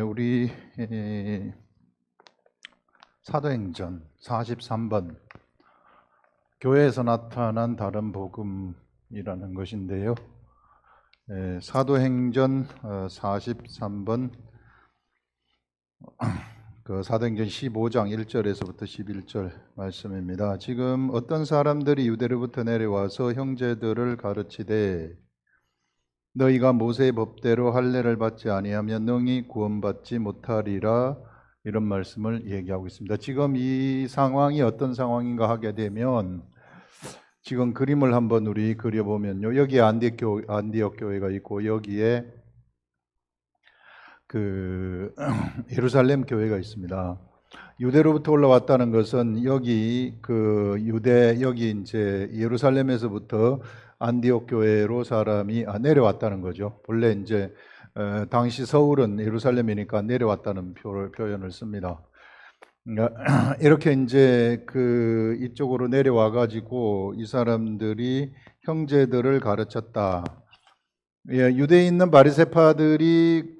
우리 사도행전 43번 교회에서 나타난 다른 복음이라는 것인데요. 사도행전 43번 사도행전 15장 1절에서부터 11절 말씀입니다. 지금 어떤 사람들이 유대로부터 내려와서 형제들을 가르치되 너희가 모세의 법대로 할례를 받지 아니하면 능히 구원받지 못하리라, 이런 말씀을 얘기하고 있습니다. 지금 이 상황이 어떤 상황인가 하게 되면 지금 그림을 한번 우리 그려보면요, 여기에 안디옥 교회가 있고 여기에 예루살렘 교회가 있습니다. 유대로부터 올라왔다는 것은 여기 여기 이제 예루살렘에서부터 안디옥 교회로 사람이 내려왔다는 거죠. 원래 이제 당시 서울은 예루살렘이니까 내려왔다는 표현을 씁니다. 이렇게 이제 이쪽으로 내려와 가지고 이 사람들이 형제들을 가르쳤다. 유대에 있는 바리새파들이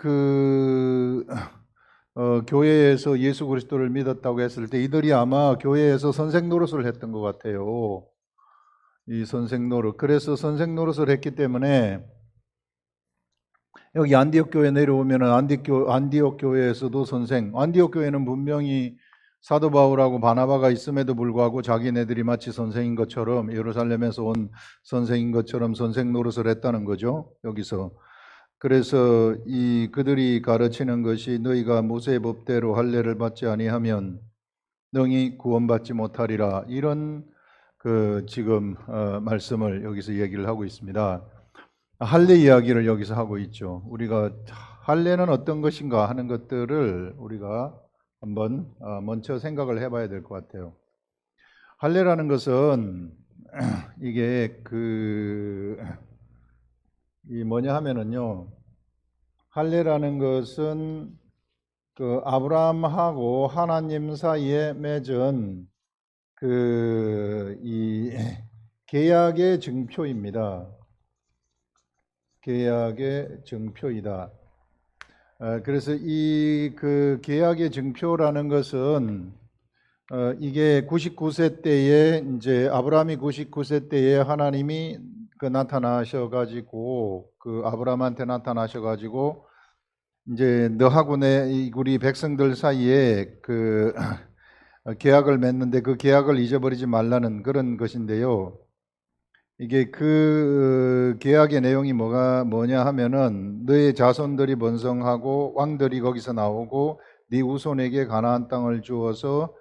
교회에서 예수 그리스도를 믿었다고 했을 때 이들이 아마 교회에서 선생 노릇을 했던 것 같아요. 이 선생 노릇. 그래서 선생 노릇을 했기 때문에 여기 안디옥 교회 내려오면 안디옥 교회에서도 안디옥 교회는 분명히 사도 바울하고 바나바가 있음에도 불구하고 자기네들이 마치 선생인 것처럼, 예루살렘에서 온 선생인 것처럼 선생 노릇을 했다는 거죠, 여기서. 그래서 그들이 가르치는 것이 너희가 모세의 법대로 할례를 받지 아니하면 능히 구원받지 못하리라, 이런 지금 말씀을 여기서 얘기를 하고 있습니다. 할례 이야기를 여기서 하고 있죠. 우리가 할례는 어떤 것인가 하는 것들을 우리가 한번 먼저 생각을 해봐야 될 것 같아요. 할례라는 것은 이게 뭐냐 하면은요, 할례라는 것은 아브라함하고 하나님 사이에 맺은 이 계약의 증표입니다. 계약의 증표이다. 그래서 이 계약의 증표라는 것은 이게 99세 때에 이제 아브라함이 99세 때에 하나님이 나타나셔가지고 아브라함한테 나타나셔가지고 이제 너하고 우리 백성들 사이에 계약을 맺는데 그 계약을 잊어버리지 말라는 그런 것인데요. 이게 계약의 내용이 뭐냐 하면은 너의 자손들이 번성하고 왕들이 거기서 나오고 네 후손에게 가나안 땅을 주어서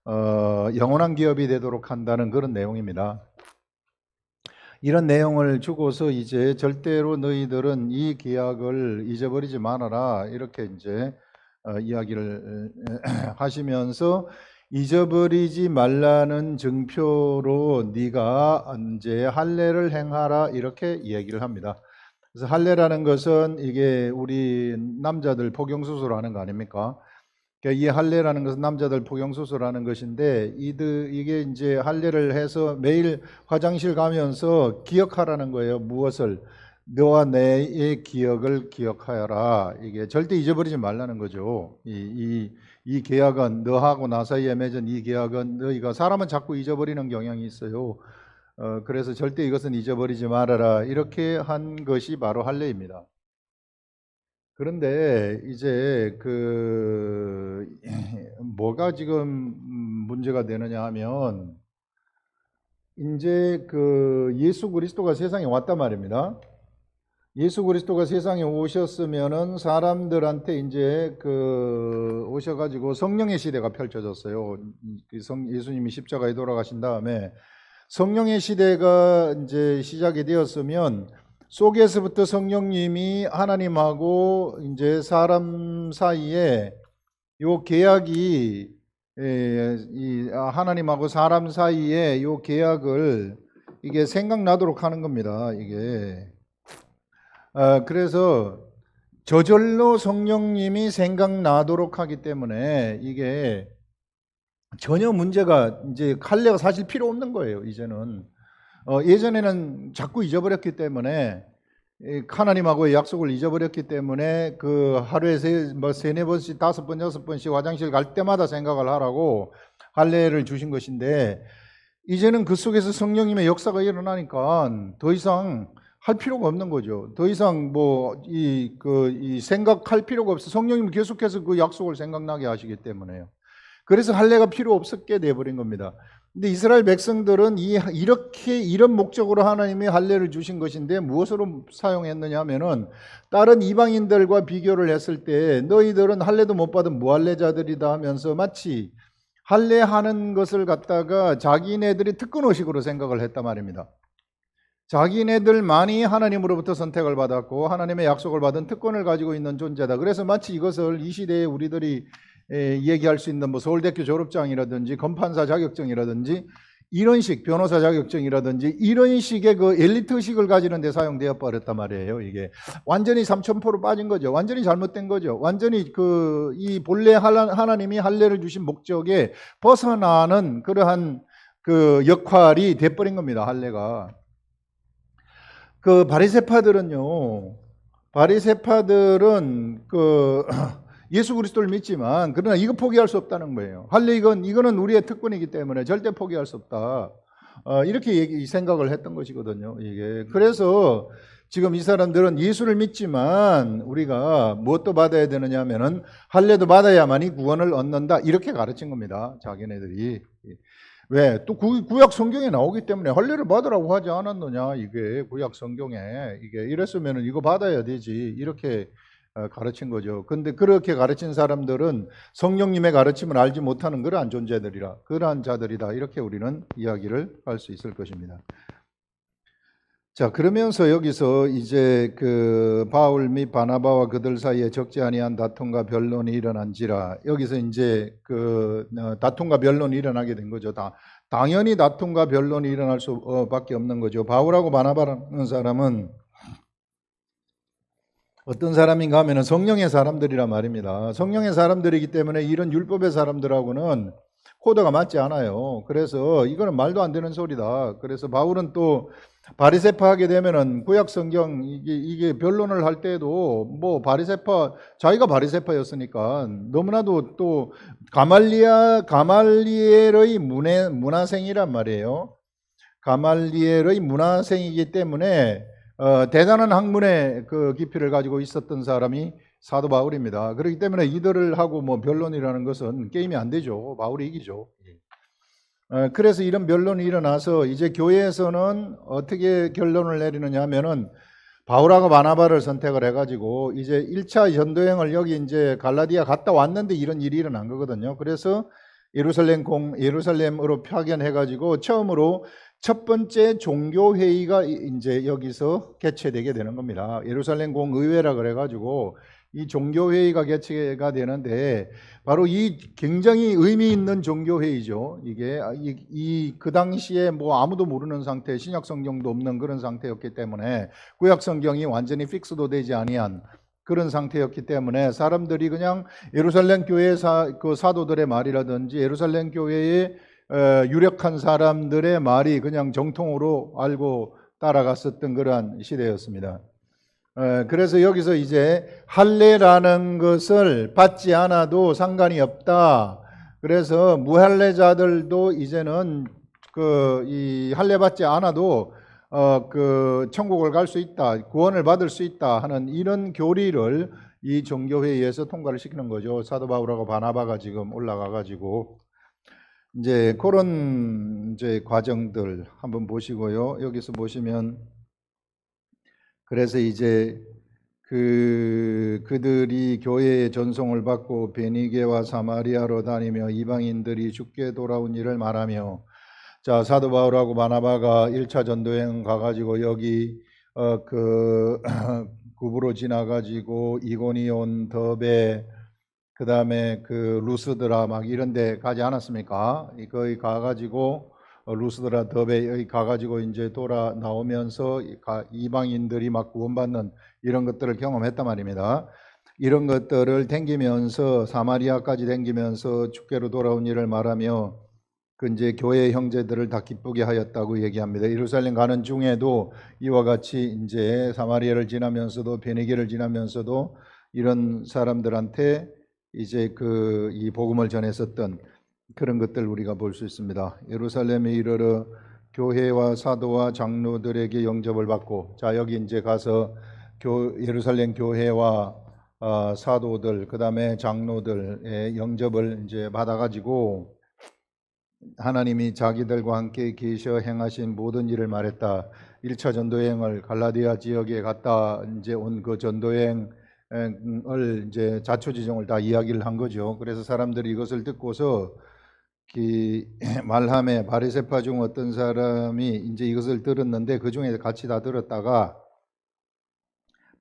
영원한 기업이 되도록 한다는 그런 내용입니다. 이런 내용을 주고서 이제 절대로 너희들은 이 계약을 잊어버리지 말아라, 이렇게 이제 이야기를 하시면서 잊어버리지 말라는 증표로 네가 이제 할례를 행하라, 이렇게 얘기를 합니다. 그래서 할례라는 것은 이게 우리 남자들 복용수술하는 거 아닙니까? 그러니까 이 할례라는 것은 남자들 복용수술하는 것인데 이게 이제 할례를 해서 매일 화장실 가면서 기억하라는 거예요. 무엇을? 너와 내의 기억을 기억하여라. 이게 절대 잊어버리지 말라는 거죠. 이 계약은, 너하고 나 사이에 맺은 이 계약은 너희가, 사람은 자꾸 잊어버리는 경향이 있어요. 그래서 절대 이것은 잊어버리지 말아라, 이렇게 한 것이 바로 할례입니다. 그런데 이제 뭐가 지금 문제가 되느냐 하면, 이제 예수 그리스도가 세상에 왔단 말입니다. 예수 그리스도가 세상에 오셨으면은 사람들한테 이제 오셔가지고 성령의 시대가 펼쳐졌어요. 예수님이 십자가에 돌아가신 다음에 성령의 시대가 이제 시작이 되었으면 속에서부터 성령님이 하나님하고 이제 사람 사이에 요 계약이, 하나님하고 사람 사이에 요 계약을 이게 생각나도록 하는 겁니다. 이게. 그래서 저절로 성령님이 생각나도록 하기 때문에 이게 전혀 문제가, 이제 할례가 사실 필요 없는 거예요, 이제는. 예전에는 자꾸 잊어버렸기 때문에 하나님하고의 약속을 잊어버렸기 때문에 그 하루에 세네 번씩, 5번, 6번씩 화장실 갈 때마다 생각을 하라고 할례를 주신 것인데, 이제는 그 속에서 성령님의 역사가 일어나니까 더 이상 할 필요가 없는 거죠. 더 이상 이 생각할 필요가 없어. 성령님은 계속해서 그 약속을 생각나게 하시기 때문에요. 그래서 할례가 필요 없게 돼버린 겁니다. 근데 이스라엘 백성들은 이런 목적으로 하나님이 할례를 주신 것인데 무엇으로 사용했느냐 하면은, 다른 이방인들과 비교를 했을 때 너희들은 할례도 못 받은 무할례자들이다 하면서 마치 할례하는 것을 갖다가 자기네들이 특권의식으로 생각을 했단 말입니다. 자기네들만이 하나님으로부터 선택을 받았고 하나님의 약속을 받은 특권을 가지고 있는 존재다. 그래서 마치 이것을 이 시대에 우리들이 얘기할 수 있는 서울대학교 졸업장이라든지 검판사 자격증이라든지 이런 식, 변호사 자격증이라든지 이런 식의 그 엘리트 의식을 가지는 데 사용되어 버렸단 말이에요. 이게 완전히 3000% 빠진 거죠. 완전히 잘못된 거죠. 완전히 이 본래 하나님이 할례를 주신 목적에 벗어나는 그러한 그 역할이 돼버린 겁니다. 할례가. 그 바리새파들은 예수 그리스도를 믿지만 그러나 이거 포기할 수 없다는 거예요. 할례 이거는 우리의 특권이기 때문에 절대 포기할 수 없다. 이렇게 생각을 했던 것이거든요. 이게 그래서 지금 이 사람들은 예수를 믿지만 우리가 무엇도 받아야 되느냐 하면은 할례도 받아야만이 구원을 얻는다. 이렇게 가르친 겁니다. 자기네들이. 왜? 또 구약 성경에 나오기 때문에 할례를 받으라고 하지 않았느냐? 이게 구약 성경에 이게 이랬으면은 이거 받아야 되지. 이렇게 가르친 거죠. 근데 그렇게 가르친 사람들은 성령님의 가르침을 알지 못하는 그러한 존재들이라, 그러한 자들이다. 이렇게 우리는 이야기를 할 수 있을 것입니다. 자, 그러면서 여기서 이제 그 바울 및 바나바와 그들 사이에 적지 아니한 다툼과 변론이 일어난지라, 여기서 이제 그 다툼과 변론이 일어나게 된 거죠. 당연히 다툼과 변론이 일어날 수밖에 없는 거죠. 바울하고 바나바라는 사람은 어떤 사람인가 하면 성령의 사람들이란 말입니다. 성령의 사람들이기 때문에 이런 율법의 사람들하고는 코드가 맞지 않아요. 그래서 이거는 말도 안 되는 소리다. 그래서 바울은 또 바리새파 하게 되면은 구약 성경 이게 변론을 할 때도 자기가 바리새파였으니까 너무나도 또 가말리엘의 문화생이란 말이에요. 가말리엘의 문화생이기 때문에 대단한 학문의 그 깊이를 가지고 있었던 사람이 사도 바울입니다. 그렇기 때문에 이들을 하고 변론이라는 것은 게임이 안 되죠. 바울이 이기죠. 그래서 이런 변론이 일어나서 이제 교회에서는 어떻게 결론을 내리느냐 하면은 바울하고 바나바를 선택을 해가지고 이제 1차 전도행을 여기 이제 갈라디아 갔다 왔는데 이런 일이 일어난 거거든요. 그래서 예루살렘으로 파견해가지고 처음으로 첫 번째 종교회의가 이제 여기서 개최되게 되는 겁니다. 예루살렘 공의회라 그래가지고 이 종교회의가 개최가 되는데 바로 이 굉장히 의미 있는 종교회의죠. 이게 그 당시에 아무도 모르는 상태, 신약 성경도 없는 그런 상태였기 때문에 구약 성경이 완전히 픽스도 되지 아니한 그런 상태였기 때문에 사람들이 그냥 예루살렘 교회 그 사도들의 말이라든지 예루살렘 교회의 유력한 사람들의 말이 그냥 정통으로 알고 따라갔었던 그러한 시대였습니다. 그래서 여기서 이제 할례라는 것을 받지 않아도 상관이 없다. 그래서 무할례자들도 이제는 이 할례 받지 않아도 천국을 갈 수 있다, 구원을 받을 수 있다 하는 이런 교리를 이 종교회의에서 통과를 시키는 거죠. 사도 바울하고 바나바가 지금 올라가가지고 이제 그런 이제 과정들 한번 보시고요. 여기서 보시면 그래서 이제 그들이 교회의 전송을 받고 베니게와 사마리아로 다니며 이방인들이 주께 돌아온 일을 말하며, 자, 사도 바울하고 바나바가 1차 전도여행 가가지고 여기 구브로 지나가지고 이고니온, 더베, 그 다음에 루스드라 이런 데 가지 않았습니까? 거기 가가지고 루스드라, 더베 여기 가가지고 이제 돌아 나오면서 이방인들이 구원받는 이런 것들을 경험했단 말입니다. 이런 것들을 댕기면서 사마리아까지 댕기면서 주께로 돌아온 일을 말하며, 그 이제 교회 형제들을 다 기쁘게 하였다고 얘기합니다. 예루살렘 가는 중에도 이와 같이 이제 사마리아를 지나면서도 베니게를 지나면서도 이런 사람들한테 이제 이 복음을 전했었던 그런 것들 우리가 볼 수 있습니다. 예루살렘에 이르러 교회와 사도와 장로들에게 영접을 받고, 자 여기 이제 가서 예루살렘 교회와 사도들, 그 다음에 장로들의 영접을 이제 받아가지고 하나님이 자기들과 함께 계셔 행하신 모든 일을 말했다. 1차 전도여행을 갈라디아 지역에 갔다 이제 온 그 전도여행을 이제 자초지종을 다 이야기를 한 거죠. 그래서 사람들이 이것을 듣고서 말함에 바리새파 중 어떤 사람이 이제 이것을 들었는데 그 중에 같이 다 들었다가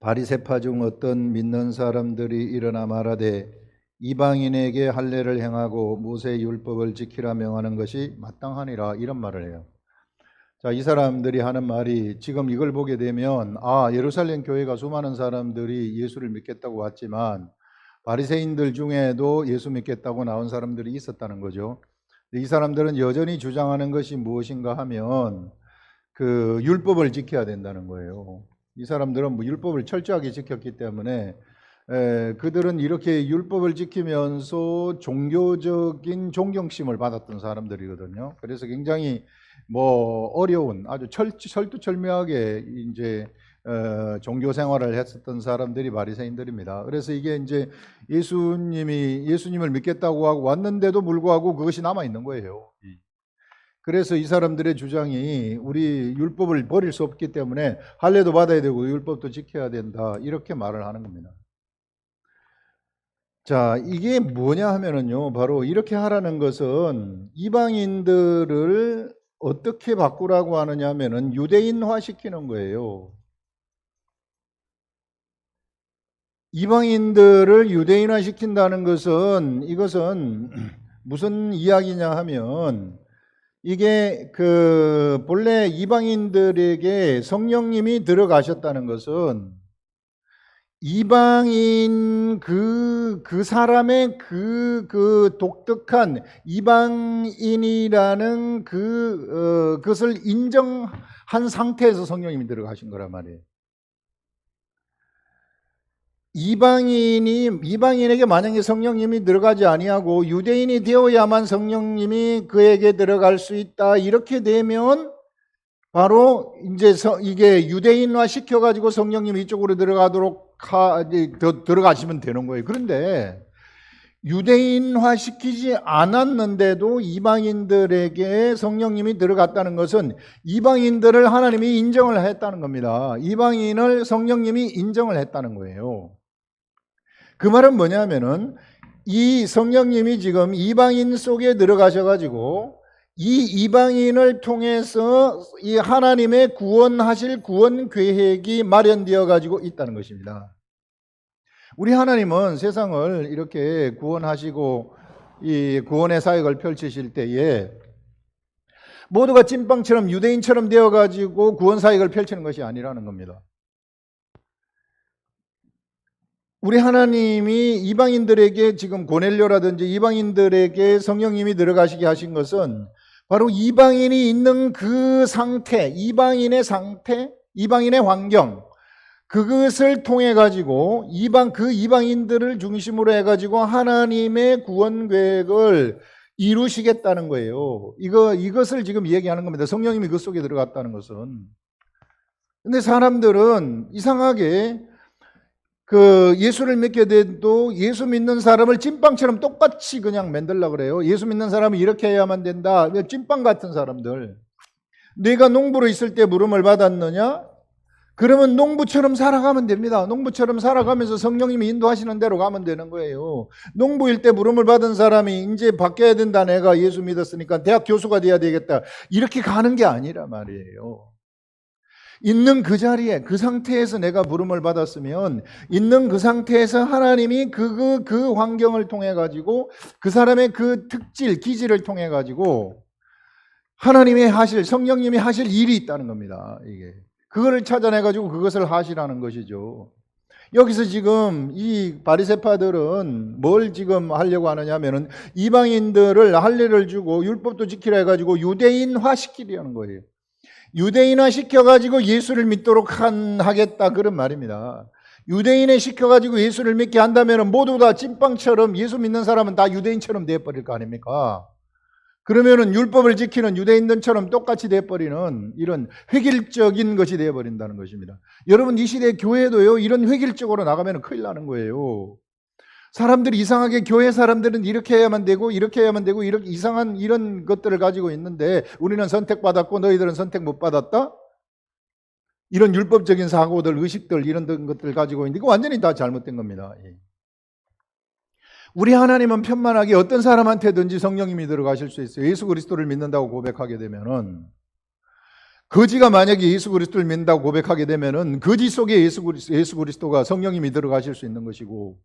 바리새파 중 어떤 믿는 사람들이 일어나 말하되 이방인에게 할례를 행하고 모세의 율법을 지키라 명하는 것이 마땅하니라, 이런 말을 해요. 자, 이 사람들이 하는 말이 지금 이걸 보게 되면 예루살렘 교회가 수많은 사람들이 예수를 믿겠다고 왔지만 바리새인들 중에도 예수 믿겠다고 나온 사람들이 있었다는 거죠. 이 사람들은 여전히 주장하는 것이 무엇인가 하면 그 율법을 지켜야 된다는 거예요. 이 사람들은 뭐 율법을 철저하게 지켰기 때문에 그들은 이렇게 율법을 지키면서 종교적인 존경심을 받았던 사람들이거든요. 그래서 굉장히 뭐 어려운, 아주 철두철미하게 이제 종교 생활을 했었던 사람들이 바리새인들입니다. 그래서 이게 이제 예수님을 믿겠다고 하고 왔는데도 불구하고 그것이 남아 있는 거예요. 그래서 이 사람들의 주장이 우리 율법을 버릴 수 없기 때문에 할례도 받아야 되고 율법도 지켜야 된다, 이렇게 말을 하는 겁니다. 자, 이게 뭐냐 하면은요, 바로 이렇게 하라는 것은 이방인들을 어떻게 바꾸라고 하느냐 하면은 유대인화 시키는 거예요. 이방인들을 유대인화 시킨다는 것은, 이것은 무슨 이야기냐 하면, 이게 본래 이방인들에게 성령님이 들어가셨다는 것은 이방인 그 사람의 그 독특한 이방인이라는 그것을 인정한 상태에서 성령님이 들어가신 거란 말이에요. 이방인에게 만약에 성령님이 들어가지 아니하고 유대인이 되어야만 성령님이 그에게 들어갈 수 있다, 이렇게 되면 바로 이제 이게 유대인화 시켜가지고 성령님이 이쪽으로 들어가시면 되는 거예요. 그런데 유대인화 시키지 않았는데도 이방인들에게 성령님이 들어갔다는 것은 이방인들을 하나님이 인정을 했다는 겁니다. 이방인을 성령님이 인정을 했다는 거예요. 그 말은 뭐냐면은 이 성령님이 지금 이방인 속에 들어가셔가지고 이 이방인을 통해서 이 하나님의 구원하실 구원 계획이 마련되어 가지고 있다는 것입니다. 우리 하나님은 세상을 이렇게 구원하시고 이 구원의 사역을 펼치실 때에 모두가 찐빵처럼 유대인처럼 되어 가지고 구원 사역을 펼치는 것이 아니라는 겁니다. 우리 하나님이 이방인들에게 지금 고넬료라든지 이방인들에게 성령님이 들어가시게 하신 것은 바로 이방인이 있는 그 상태, 이방인의 상태, 이방인의 환경, 그것을 통해 가지고 이방인들을 중심으로 해 가지고 하나님의 구원 계획을 이루시겠다는 거예요. 이것을 지금 얘기하는 겁니다. 성령님이 그 속에 들어갔다는 것은. 근데 사람들은 이상하게 예수를 믿게 돼도 예수 믿는 사람을 찐빵처럼 똑같이 그냥 만들려고 그래요. 예수 믿는 사람은 이렇게 해야만 된다. 찐빵 같은 사람들. 내가 농부로 있을 때 부름을 받았느냐? 그러면 농부처럼 살아가면 됩니다. 농부처럼 살아가면서 성령님이 인도하시는 대로 가면 되는 거예요. 농부일 때 부름을 받은 사람이 이제 바뀌어야 된다. 내가 예수 믿었으니까 대학 교수가 돼야 되겠다. 이렇게 가는 게 아니라 말이에요. 있는 그 자리에, 그 상태에서 내가 부름을 받았으면 있는 그 상태에서 하나님이 그 환경을 통해 가지고 그 사람의 그 특질, 기질을 통해 가지고 하나님이 성령님이 하실 일이 있다는 겁니다. 이게 그거를 찾아내 가지고 그것을 하시라는 것이죠. 여기서 지금 이 바리새파들은 뭘 지금 하려고 하느냐면은 이방인들을 할례를 주고 율법도 지키라 해가지고 유대인화 시키려는 거예요. 유대인화 시켜가지고 예수를 믿도록 하겠다 그런 말입니다. 유대인에 시켜가지고 예수를 믿게 한다면 모두 다 찐빵처럼 예수 믿는 사람은 다 유대인처럼 되어버릴 거 아닙니까? 그러면은 율법을 지키는 유대인들처럼 똑같이 되어버리는 이런 획일적인 것이 되어버린다는 것입니다. 여러분, 이 시대 교회도요, 이런 획일적으로 나가면 큰일 나는 거예요. 사람들이 이상하게 교회 사람들은 이렇게 해야만 되고 이렇게 해야만 되고 이렇게 이상한 이런 것들을 가지고 있는데 우리는 선택받았고 너희들은 선택 못 받았다? 이런 율법적인 사고들, 의식들 이런 것들 가지고 있는데 이거 완전히 다 잘못된 겁니다. 우리 하나님은 편만하게 어떤 사람한테든지 성령님이 들어가실 수 있어요. 예수 그리스도를 믿는다고 고백하게 되면은, 거지가 만약에 예수 그리스도를 믿는다고 고백하게 되면은 거지 속에 예수 그리스도가 성령님이 들어가실 수 있는 것이고,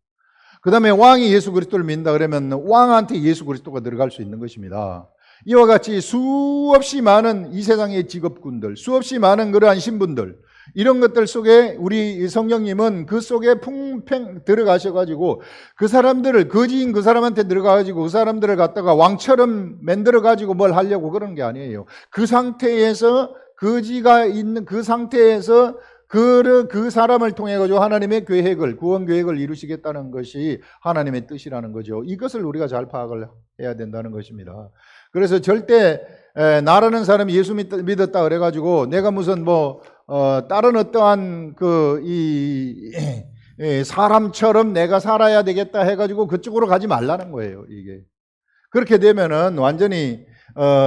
그 다음에 왕이 예수 그리스도를 믿는다 그러면 왕한테 예수 그리스도가 들어갈 수 있는 것입니다. 이와 같이 수없이 많은 이 세상의 직업군들, 수없이 많은 그러한 신분들, 이런 것들 속에 우리 성령님은 그 속에 풍팽 들어가셔가지고 그 사람들을, 거지인 그 사람한테 들어가가지고 그 사람들을 갖다가 왕처럼 만들어가지고 뭘 하려고 그러는 게 아니에요. 그 상태에서, 거지가 있는 그 상태에서 그 사람을 통해 가지고 하나님의 계획을, 구원 계획을 이루시겠다는 것이 하나님의 뜻이라는 거죠. 이것을 우리가 잘 파악을 해야 된다는 것입니다. 그래서 절대 나라는 사람이 예수 믿었다 그래가지고 내가 무슨 다른 어떠한 사람처럼 내가 살아야 되겠다 해가지고 그쪽으로 가지 말라는 거예요. 이게 그렇게 되면은 완전히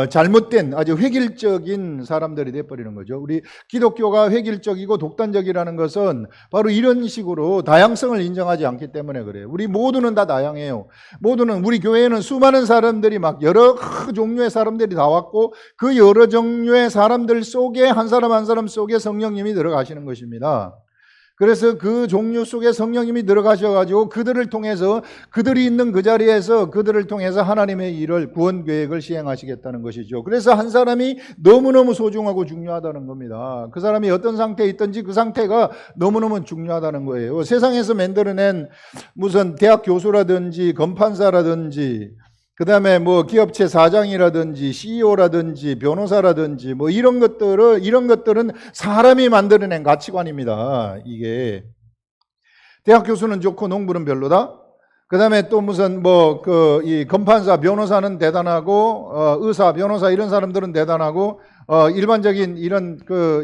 잘못된 아주 획일적인 사람들이 돼버리는 거죠. 우리 기독교가 획일적이고 독단적이라는 것은 바로 이런 식으로 다양성을 인정하지 않기 때문에 그래요. 우리 모두는 다 다양해요. 모두는, 우리 교회에는 수많은 사람들이 막 여러 종류의 사람들이 다 왔고 그 여러 종류의 사람들 속에 한 사람 한 사람 속에 성령님이 들어가시는 것입니다. 그래서 그 종류 속에 성령님이 들어가셔가지고 그들을 통해서, 그들이 있는 그 자리에서 그들을 통해서 하나님의 일을, 구원 계획을 시행하시겠다는 것이죠. 그래서 한 사람이 너무너무 소중하고 중요하다는 겁니다. 그 사람이 어떤 상태에 있든지 그 상태가 너무너무 중요하다는 거예요. 세상에서 만들어낸 무슨 대학 교수라든지 검판사라든지 그 다음에 기업체 사장이라든지 CEO라든지 변호사라든지 이런 것들은 사람이 만들어낸 가치관입니다. 이게. 대학 교수는 좋고 농부는 별로다? 그 다음에 또 무슨 이 검판사, 변호사는 대단하고, 의사, 변호사 이런 사람들은 대단하고, 일반적인 이런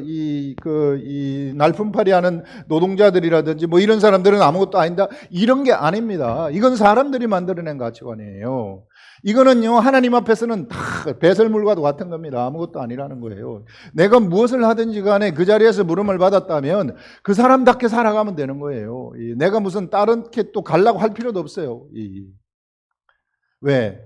이 날품팔이 하는 노동자들이라든지 이런 사람들은 아무것도 아니다. 이런 게 아닙니다. 이건 사람들이 만들어낸 가치관이에요. 이거는요, 하나님 앞에서는 다 배설물과도 같은 겁니다. 아무것도 아니라는 거예요. 내가 무엇을 하든지 간에 그 자리에서 부름을 받았다면 그 사람답게 살아가면 되는 거예요. 내가 무슨 다른 게 또 가려고 할 필요도 없어요. 왜?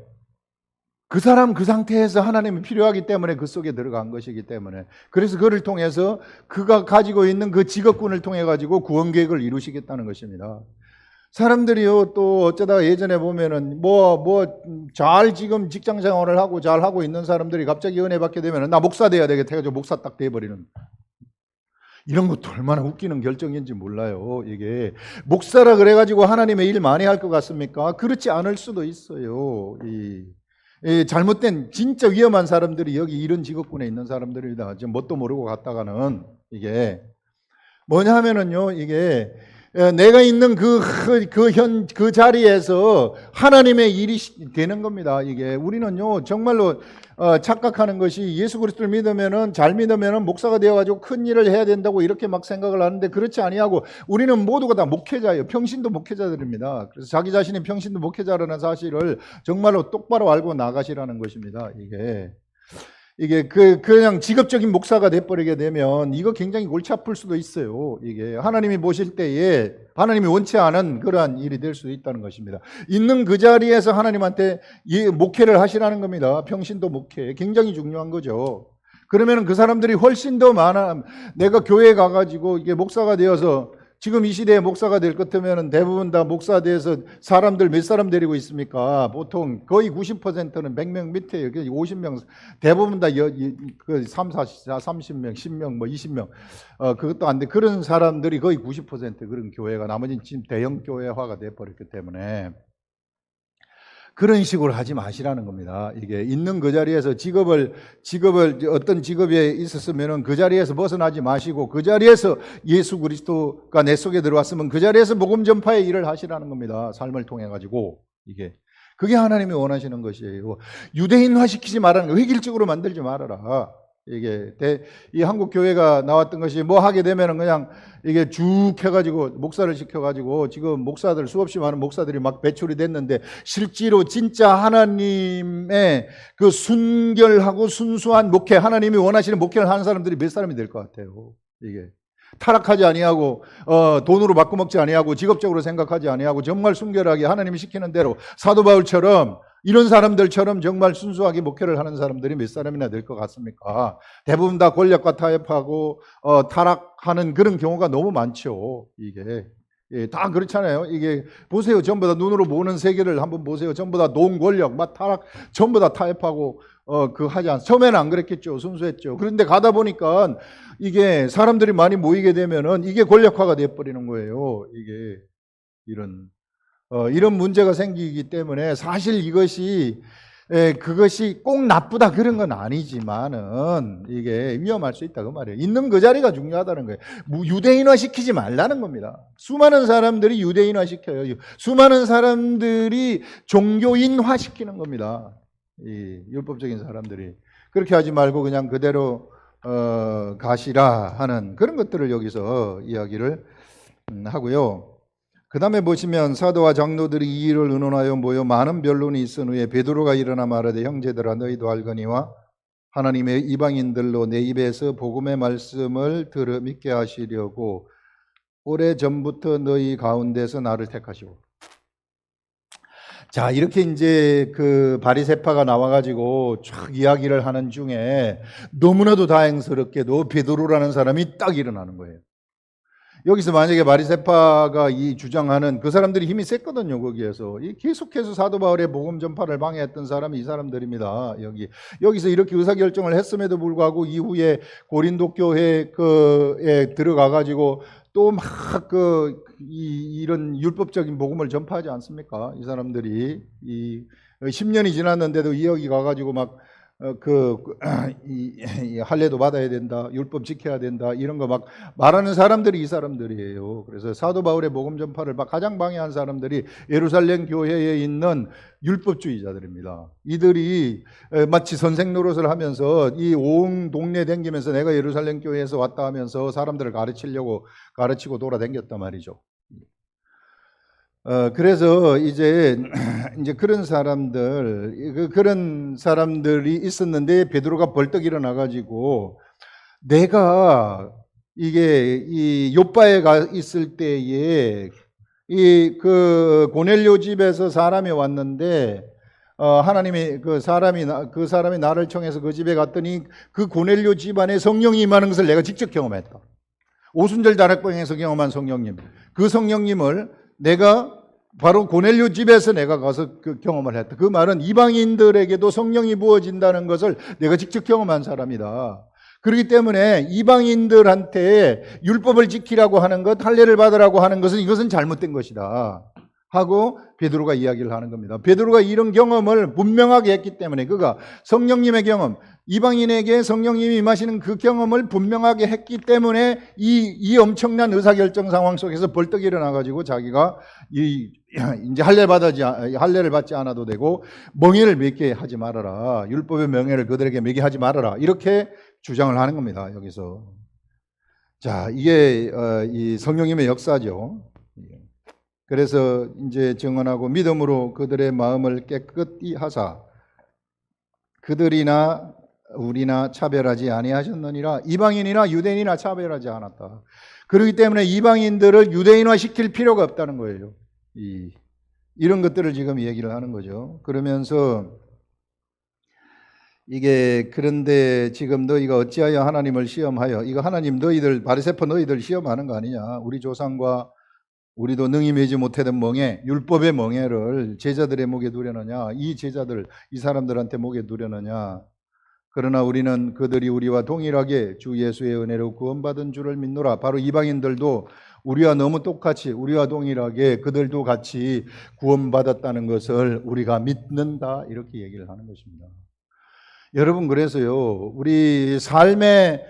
그 사람 그 상태에서 하나님이 필요하기 때문에 그 속에 들어간 것이기 때문에, 그래서 그를 통해서 그가 가지고 있는 그 직업군을 통해 가지고 구원 계획을 이루시겠다는 것입니다. 사람들이요, 또 어쩌다가 예전에 보면은 잘 지금 직장 생활을 하고 잘 하고 있는 사람들이 갑자기 은혜 받게 되면은 나 목사 돼야 되겠다 해가지고 목사 딱 돼버리는, 이런 것도 얼마나 웃기는 결정인지 몰라요. 이게 목사라 그래가지고 하나님의 일 많이 할 것 같습니까? 그렇지 않을 수도 있어요. 잘못된 진짜 위험한 사람들이 여기 이런 직업군에 있는 사람들입니다. 지금 뭣도 모르고 갔다가는, 이게 뭐냐 하면은요, 이게 내가 있는 그 자리에서 하나님의 일이 되는 겁니다. 이게 우리는요, 정말로 착각하는 것이 예수 그리스도를 믿으면은, 잘 믿으면은 목사가 되어가지고 큰 일을 해야 된다고 이렇게 막 생각을 하는데, 그렇지 아니하고 우리는 모두가 다 목회자예요. 평신도 목회자들입니다. 그래서 자기 자신이 평신도 목회자라는 사실을 정말로 똑바로 알고 나가시라는 것입니다. 이게 그냥 직업적인 목사가 돼버리게 되면 이거 굉장히 골치 아플 수도 있어요. 이게 하나님이 보실 때에 하나님이 원치 않은 그러한 일이 될 수도 있다는 것입니다. 있는 그 자리에서 하나님한테 목회를 하시라는 겁니다. 평신도 목회 굉장히 중요한 거죠. 그러면 그 사람들이 훨씬 더 많아, 내가 교회에 가가지고 이게 목사가 되어서 지금 이 시대에 목사가 될 것 같으면 대부분 다 목사대에서 사람들 몇 사람 데리고 있습니까? 보통 거의 90%는 100명 밑에요. 50명, 대부분 다 3, 40, 30명, 10명, 뭐 20명. 그것도 안 돼. 그런 사람들이 거의 90% 그런 교회가, 나머지는 지금 대형 교회화가 돼버렸기 때문에 그런 식으로 하지 마시라는 겁니다. 이게 있는 그 자리에서 직업을 어떤 직업에 있었으면은 그 자리에서 벗어나지 마시고, 그 자리에서 예수 그리스도가 내 속에 들어왔으면 그 자리에서 복음 전파의 일을 하시라는 겁니다. 삶을 통해 가지고. 이게 그게 하나님이 원하시는 것이에요. 유대인화 시키지 말라는 거, 획일적으로 만들지 말아라. 이게 이 한국 교회가 나왔던 것이 뭐 하게 되면은 그냥 이게 쭉 해가지고 목사를 시켜가지고 지금 목사들 수없이 많은 목사들이 막 배출이 됐는데, 실제로 진짜 하나님의 그 순결하고 순수한 목회, 하나님이 원하시는 목회를 하는 사람들이 몇 사람이 될 것 같아요. 이게 타락하지 아니하고 돈으로 바꿔먹지 아니하고 직업적으로 생각하지 아니하고 정말 순결하게 하나님이 시키는 대로 사도 바울처럼 이런 사람들처럼 정말 순수하게 목회를 하는 사람들이 몇 사람이나 될 것 같습니까? 대부분 다 권력과 타협하고 타락하는 그런 경우가 너무 많죠. 이게 다 그렇잖아요. 이게 보세요. 전부 다 눈으로 보는 세계를 한번 보세요. 전부 다 돈, 권력, 막 타락, 전부 다 타협하고 하지 않습니다. 처음에는 안 그랬겠죠. 순수했죠. 그런데 가다 보니까 이게 사람들이 많이 모이게 되면은 이게 권력화가 돼버리는 거예요. 이게 이런 문제가 생기기 때문에 사실 이것이 그것이 꼭 나쁘다 그런 건 아니지만은 이게 위험할 수 있다 그 말이에요. 있는 그 자리가 중요하다는 거예요. 유대인화 시키지 말라는 겁니다. 수많은 사람들이 유대인화 시켜요. 수많은 사람들이 종교인화 시키는 겁니다. 이 율법적인 사람들이. 그렇게 하지 말고 그냥 그대로 가시라 하는 그런 것들을 여기서 이야기를 하고요. 그 다음에 보시면 사도와 장로들이 이 일을 의논하여 모여 많은 변론이 있은 후에 베드로가 일어나 말하되, 형제들아 너희도 알거니와 하나님의 이방인들로 내 입에서 복음의 말씀을 들어 믿게 하시려고 오래전부터 너희 가운데서 나를 택하시고. 자, 이렇게 이제 그 바리새파가 나와가지고 쫙 이야기를 하는 중에 너무나도 다행스럽게도 베드로라는 사람이 딱 일어나는 거예요. 여기서 만약에 바리새파가 이 주장하는 그 사람들이 힘이 셌거든요. 거기에서 계속해서 사도 바울의 복음 전파를 방해했던 사람이 이 사람들입니다. 여기서 이렇게 의사결정을 했음에도 불구하고 이후에 고린도 교회에 들어가 가지고 또 막 이런 율법적인 복음을 전파하지 않습니까? 이 사람들이 10년이 지났는데도 여기 가가지고 막 할례도 받아야 된다, 율법 지켜야 된다, 이런 거 막 말하는 사람들이 이 사람들이에요. 그래서 사도 바울의 복음 전파를 가장 방해한 사람들이 예루살렘 교회에 있는 율법주의자들입니다. 이들이 마치 선생 노릇을 하면서 이 온 동네 댕기면서 내가 예루살렘 교회에서 왔다 하면서 사람들을 가르치고 돌아댕겼단 말이죠. 그래서 이제 그런 사람들이 있었는데 베드로가 벌떡 일어나가지고, 내가 이 요빠에 가 있을 때에 그 고넬료 집에서 사람이 왔는데, 하나님이 그 사람이 나를 청해서 그 집에 갔더니 그 고넬료 집안에 성령이 임하는 것을 내가 직접 경험했다. 오순절 다락방에서 경험한 성령님, 그 성령님을 내가 바로 고넬료 집에서 내가 가서 그 경험을 했다. 그 말은 이방인들에게도 성령이 부어진다는 것을 내가 직접 경험한 사람이다. 그렇기 때문에 이방인들한테 율법을 지키라고 하는 것, 할례를 받으라고 하는 것은 이것은 잘못된 것이다 하고 베드로가 이야기를 하는 겁니다. 베드로가 이런 경험을 분명하게 했기 때문에, 그가 성령님의 경험, 이방인에게 성령님이 임하시는 그 경험을 분명하게 했기 때문에 이 엄청난 의사결정 상황 속에서 벌떡 일어나가지고 자기가 이제 할례를 받지 않아도 되고 멍에를 맺게 하지 말아라, 율법의 명예를 그들에게 맺게 하지 말아라, 이렇게 주장을 하는 겁니다. 여기서. 자, 이게 이 성령님의 역사죠. 그래서 이제 증언하고 믿음으로 그들의 마음을 깨끗이 하사 그들이나 우리나 차별하지 아니하셨느니라. 이방인이나 유대인이나 차별하지 않았다. 그렇기 때문에 이방인들을 유대인화 시킬 필요가 없다는 거예요. 이런 것들을 지금 얘기를 하는 거죠. 그러면서 이게 그런데 지금 너희가 어찌하여 하나님을 시험하여, 이거 하나님 너희들 바리새파 너희들 시험하는 거 아니냐? 우리 조상과 우리도 능히 매지 못하던 멍에, 율법의 멍에를 제자들의 목에 두려느냐? 이 제자들, 이 사람들한테 목에 두려느냐? 그러나 우리는 그들이 우리와 동일하게 주 예수의 은혜로 구원받은 줄을 믿노라. 바로 이방인들도 우리와 너무 똑같이, 우리와 동일하게 그들도 같이 구원받았다는 것을 우리가 믿는다, 이렇게 얘기를 하는 것입니다. 여러분, 그래서요, 우리 삶의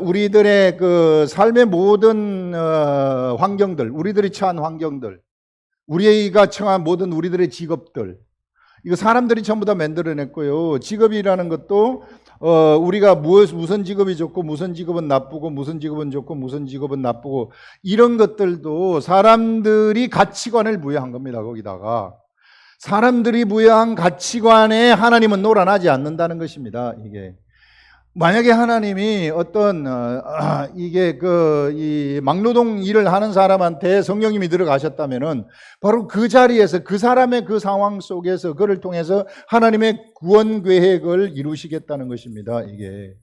우리들의 그 삶의 모든 환경들, 우리들이 처한 환경들, 우리가 처한 모든 우리들의 직업들, 이거 사람들이 전부 다 만들어냈고요. 직업이라는 것도 우리가 무슨 직업이 좋고 무슨 직업은 나쁘고 무슨 직업은 좋고 무슨 직업은 나쁘고 이런 것들도 사람들이 가치관을 부여한 겁니다. 거기다가 사람들이 부여한 가치관에 하나님은 놀아나지 않는다는 것입니다. 이게 만약에 하나님이 어떤 이게 이 막노동 일을 하는 사람한테 성령님이 들어가셨다면은 바로 그 자리에서 그 사람의 그 상황 속에서 그를 통해서 하나님의 구원 계획을 이루시겠다는 것입니다. 이게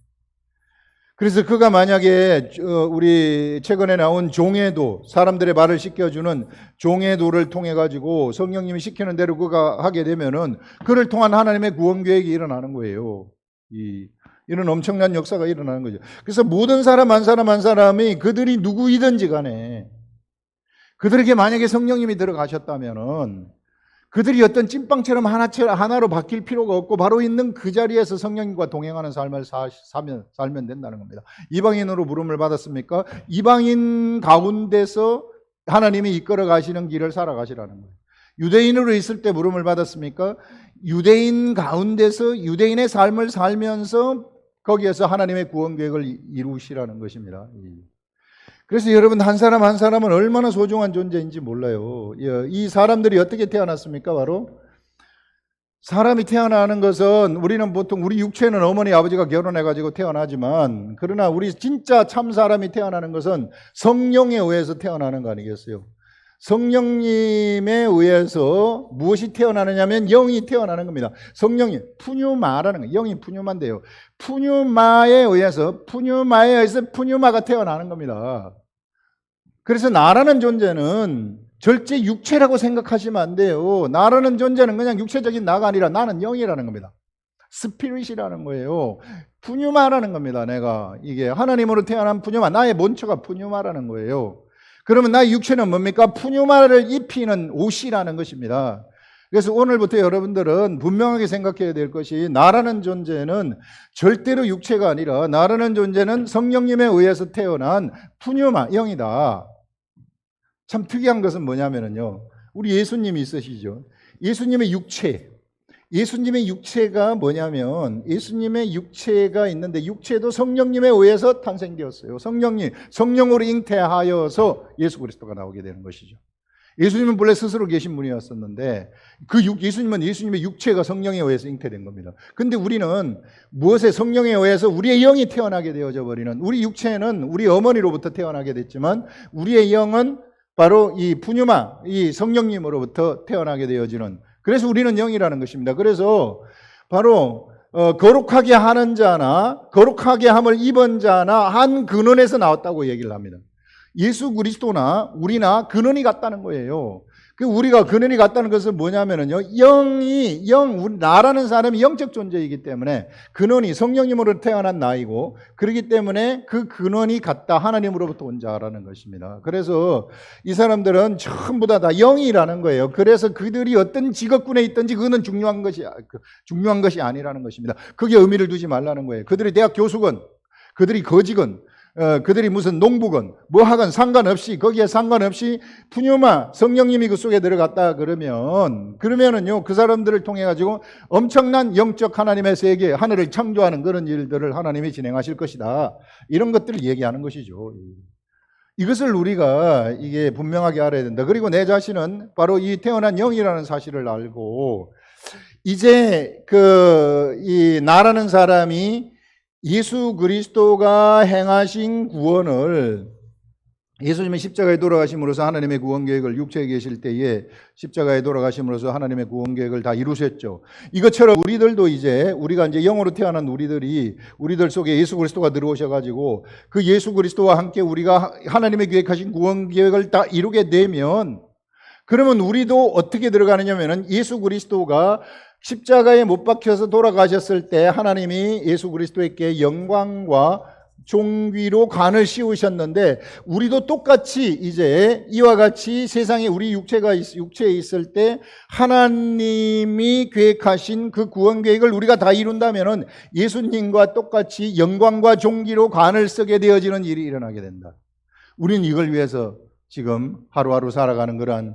그래서 그가 만약에 우리 최근에 나온 종회도, 사람들의 발을 씻겨주는 종회도를 통해 가지고 성령님이 시키는 대로 그가 하게 되면은 그를 통한 하나님의 구원 계획이 일어나는 거예요. 이런 엄청난 역사가 일어나는 거죠. 그래서 모든 사람 한 사람 한 사람이 그들이 누구이든지 간에 그들에게 만약에 성령님이 들어가셨다면은 그들이 어떤 찐빵처럼 하나로 바뀔 필요가 없고 바로 있는 그 자리에서 성령님과 동행하는 삶을 살면 된다는 겁니다. 이방인으로 부름을 받았습니까? 이방인 가운데서 하나님이 이끌어 가시는 길을 살아가시라는 거예요. 유대인으로 있을 때 부름을 받았습니까? 유대인 가운데서 유대인의 삶을 살면서 거기에서 하나님의 구원 계획을 이루시라는 것입니다. 그래서 여러분, 한 사람 한 사람은 얼마나 소중한 존재인지 몰라요. 이 사람들이 어떻게 태어났습니까? 바로 사람이 태어나는 것은 우리는 보통 우리 육체는 어머니 아버지가 결혼해가지고 태어나지만 그러나 우리 진짜 참 사람이 태어나는 것은 성령에 의해서 태어나는 거 아니겠어요? 성령님에 의해서 무엇이 태어나느냐면 영이 태어나는 겁니다. 성령이 푸뉴마라는 거예요. 영이 푸뉴마인데요. 푸뉴마에 의해서 푸뉴마가 태어나는 겁니다. 그래서 나라는 존재는 절대 육체라고 생각하시면 안 돼요. 나라는 존재는 그냥 육체적인 나가 아니라 나는 영이라는 겁니다. 스피릿이라는 거예요. 푸뉴마라는 겁니다. 내가 이게 하나님으로 태어난 푸뉴마, 나의 본처가 푸뉴마라는 거예요. 그러면 나의 육체는 뭡니까? 푸뉴마를 입히는 옷이라는 것입니다. 그래서 오늘부터 여러분들은 분명하게 생각해야 될 것이 나라는 존재는 절대로 육체가 아니라 나라는 존재는 성령님에 의해서 태어난 푸뉴마, 영이다. 참 특이한 것은 뭐냐면요. 우리 예수님이 있으시죠. 예수님의 육체가 뭐냐면 예수님의 육체가 있는데 육체도 성령님에 의해서 탄생되었어요. 성령으로 잉태하여서 예수 그리스도가 나오게 되는 것이죠. 예수님은 본래 스스로 계신 분이었었는데 예수님은 예수님의 육체가 성령에 의해서 잉태된 겁니다. 근데 우리는 무엇에 성령에 의해서 우리의 영이 태어나게 되어져 버리는, 우리 육체는 우리 어머니로부터 태어나게 됐지만 우리의 영은 바로 이 푸뉴마, 이 성령님으로부터 태어나게 되어지는, 그래서 우리는 영이라는 것입니다. 그래서 바로 거룩하게 하는 자나 거룩하게 함을 입은 자나 한 근원에서 나왔다고 얘기를 합니다. 예수 그리스도나 우리나 근원이 같다는 거예요. 우리가 근원이 같다는 것은 뭐냐면요, 나라는 사람이 영적 존재이기 때문에 근원이 성령님으로 태어난 나이고, 그렇기 때문에 그 근원이 같다, 하나님으로부터 온 자라는 것입니다. 그래서 이 사람들은 전부 다 영이라는 거예요. 그래서 그들이 어떤 직업군에 있든지 그거는 중요한 것이 아니라는 것입니다. 그게 의미를 두지 말라는 거예요. 그들이 대학 교수건, 그들이 거직건, 그들이 무슨 농부건 뭐 하건 거기에 상관없이 푸뉴마, 성령님이 그 속에 들어갔다 그러면은요, 그 사람들을 통해 가지고 엄청난 영적 하나님의 세계, 하늘을 창조하는 그런 일들을 하나님이 진행하실 것이다, 이런 것들을 얘기하는 것이죠. 이것을 우리가 이게 분명하게 알아야 된다. 그리고 내 자신은 바로 이 태어난 영이라는 사실을 알고, 이제 이 나라는 사람이 예수 그리스도가 행하신 구원을 예수님은 십자가에 돌아가심으로써 하나님의 구원 계획을 육체에 계실 때에 십자가에 돌아가심으로써 하나님의 구원 계획을 다 이루셨죠. 이것처럼 우리들도 이제 우리가 이제 영으로 태어난 우리들 속에 예수 그리스도가 들어오셔 가지고 그 예수 그리스도와 함께 우리가 하나님의 계획하신 구원 계획을 다 이루게 되면 그러면 우리도 어떻게 들어가느냐면은 예수 그리스도가 십자가에 못 박혀서 돌아가셨을 때 하나님이 예수 그리스도에게 영광과 존귀로 관을 씌우셨는데 우리도 똑같이 이제 이와 같이 세상에 우리 육체에 있을 때 하나님이 계획하신 그 구원 계획을 우리가 다 이룬다면은 예수님과 똑같이 영광과 존귀로 관을 쓰게 되어지는 일이 일어나게 된다. 우리는 이걸 위해서 지금 하루하루 살아가는 그러한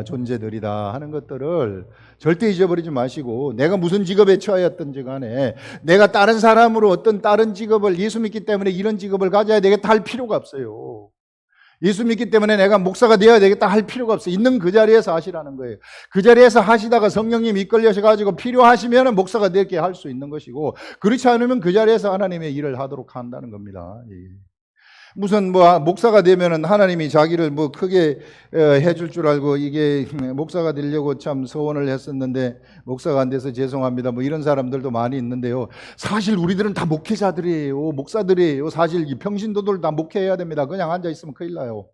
존재들이다 하는 것들을 절대 잊어버리지 마시고, 내가 무슨 직업에 처하였든지 간에 내가 다른 사람으로 어떤 다른 직업을 예수 믿기 때문에 이런 직업을 가져야 되겠다 할 필요가 없어요. 예수 믿기 때문에 내가 목사가 되어야 되겠다 할 필요가 없어요. 있는 그 자리에서 하시라는 거예요. 그 자리에서 하시다가 성령님 이끌려셔가지고 필요하시면 목사가 되게 할 수 있는 것이고, 그렇지 않으면 그 자리에서 하나님의 일을 하도록 한다는 겁니다. 무슨 목사가 되면은 하나님이 자기를 크게 해줄 줄 알고 이게 목사가 되려고 참 소원을 했었는데 목사가 안 돼서 죄송합니다. 이런 사람들도 많이 있는데요. 사실 우리들은 다 목회자들이에요. 목사들이에요. 사실 이 평신도들 다 목회해야 됩니다. 그냥 앉아 있으면 큰일 나요.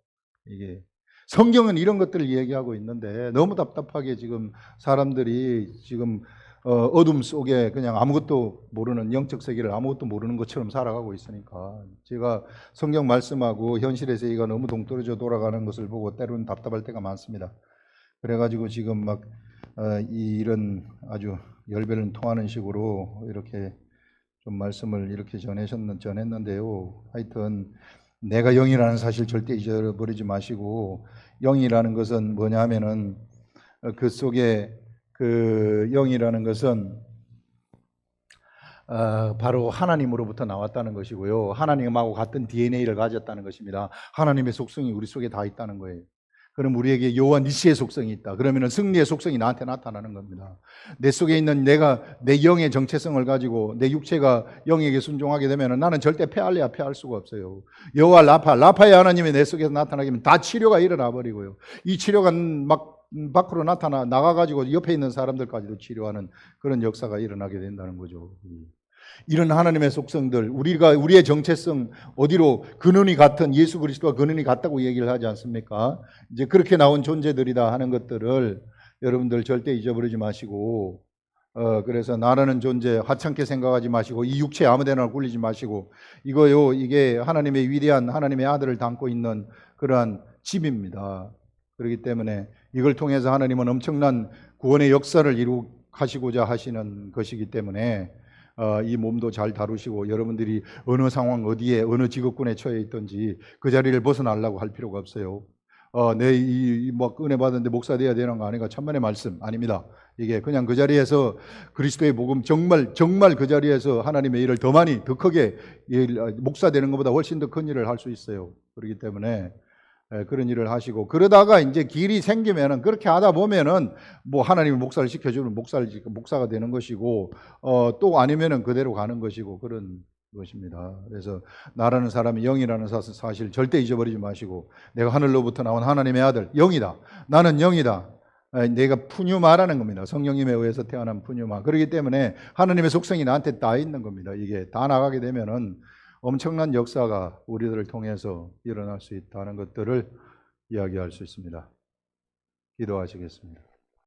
이게 성경은 이런 것들을 얘기하고 있는데 너무 답답하게 지금 사람들이 지금 어둠 속에 그냥 아무것도 모르는, 영적 세계를 아무것도 모르는 것처럼 살아가고 있으니까 제가 성경 말씀하고 현실의 세계가 너무 동떨어져 돌아가는 것을 보고 때로는 답답할 때가 많습니다. 그래가지고 지금 이런 아주 열배를 통하는 식으로 이렇게 좀 말씀을 이렇게 전했는데요. 하여튼 내가 영이라는 사실 절대 잊어버리지 마시고, 영이라는 것은 뭐냐 하면은 그 속에 그 영이라는 것은 바로 하나님으로부터 나왔다는 것이고요. 하나님하고 같은 DNA를 가졌다는 것입니다. 하나님의 속성이 우리 속에 다 있다는 거예요. 그럼 우리에게 여호와 니시의 속성이 있다. 그러면 승리의 속성이 나한테 나타나는 겁니다. 내 속에 있는 내 영의 정체성을 가지고 내 육체가 영에게 순종하게 되면 나는 절대 패할 수가 없어요. 여호와 라파의 하나님이 내 속에서 나타나게 되면 다 치료가 일어나 버리고요. 이 치료가 밖으로 나가가지고 옆에 있는 사람들까지도 치료하는 그런 역사가 일어나게 된다는 거죠. 이런 하나님의 속성들, 우리의 정체성, 어디로 근원이 같은 예수 그리스도와 근원이 같다고 얘기를 하지 않습니까? 이제 그렇게 나온 존재들이다 하는 것들을 여러분들 절대 잊어버리지 마시고, 그래서 나라는 존재 하찮게 생각하지 마시고, 이 육체에 아무데나 굴리지 마시고, 이게 하나님의 위대한 하나님의 아들을 담고 있는 그러한 집입니다. 그렇기 때문에 이걸 통해서 하나님은 엄청난 구원의 역사를 이룩하시고자 하시는 것이기 때문에 이 몸도 잘 다루시고, 여러분들이 어느 상황 어디에 어느 직업군에 처해 있든지 그 자리를 벗어나려고 할 필요가 없어요. 은혜 받았는데 목사 돼야 되는 거 아닌가? 천만의 말씀 아닙니다. 이게 그냥 그 자리에서 그리스도의 복음 정말 그 자리에서 하나님의 일을 더 많이 더 크게 목사 되는 것보다 훨씬 더 큰 일을 할 수 있어요. 그렇기 때문에 그런 일을 하시고, 그러다가 이제 길이 생기면은 그렇게 하다 보면은 하나님이 목사를 시켜주면 목사가 되는 것이고, 또 아니면은 그대로 가는 것이고 그런 것입니다. 그래서 나라는 사람이 영이라는 사실 절대 잊어버리지 마시고, 내가 하늘로부터 나온 하나님의 아들 영이다. 나는 영이다. 내가 푸뉴마라는 겁니다. 성령님에 의해서 태어난 푸뉴마. 그렇기 때문에 하나님의 속성이 나한테 다 있는 겁니다. 이게 다 나가게 되면은 엄청난 역사가 우리들을 통해서 일어날 수 있다는 것들을 이야기할 수 있습니다. 기도하시겠습니다.